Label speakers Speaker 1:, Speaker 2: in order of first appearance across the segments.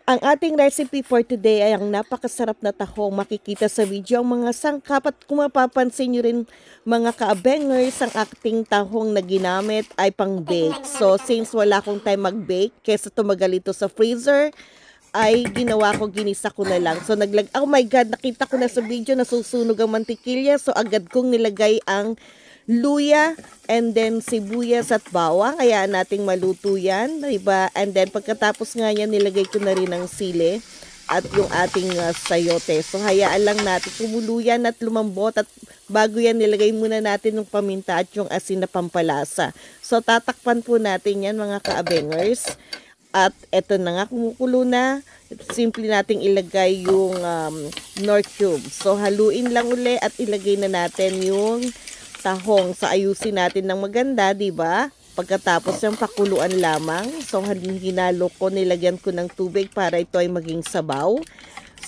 Speaker 1: Ang ating recipe for today ay ang napakasarap na tahong. Makikita sa video ang mga sangkap at kung mapapansin nyo rin mga ka-abengers, ang ating tahong na ginamit ay pang-bake. So since wala akong time mag-bake, kesa tumagal ito sa freezer, ay ginawa ko, ginisa ko na lang. So oh my god, nakita ko na sa video nasusunog ang mantikilya. So agad kong nilagay ang luya and then sibuyas at bawang. Kaya nating maluto yan, diba? And then pagkatapos nga yan, nilagay ko na rin ang sili at yung ating sayote. So hayaan lang natin kumulo yan at lumambot, at bago yan nilagay muna natin yung paminta at yung asin na pampalasa. So tatakpan po natin yan mga ka-abengers. At eto na nga, kumukulo na. Simple nating ilagay yung nor cube. So haluin lang uli at ilagay na natin yung tahong. So ayusin natin ng maganda, 'di ba? Pagkatapos yung pakuluan lamang. So hinalo ko, nilagyan ko ng tubig para ito ay maging sabaw.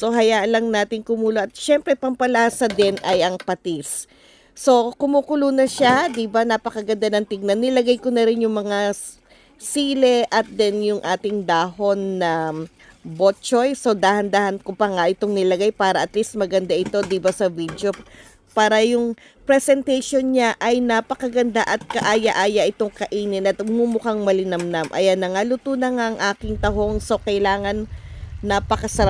Speaker 1: So hayaan lang natin kumulo, at syempre pampalasa din ay ang patis. So kumukulo na siya, 'di ba? Napakaganda ng tingnan. Nilagay ko na rin yung mga sili at then yung ating dahon na bok choy. So dahan-dahan ko pa nga itong nilagay para at least maganda ito, 'di ba, sa video, para yung presentation niya ay napakaganda at kaaya-aya itong kainin at mumukhang malinamnam. Ayan na nga, luto na nga ang aking tahong. So kailangan napakasarap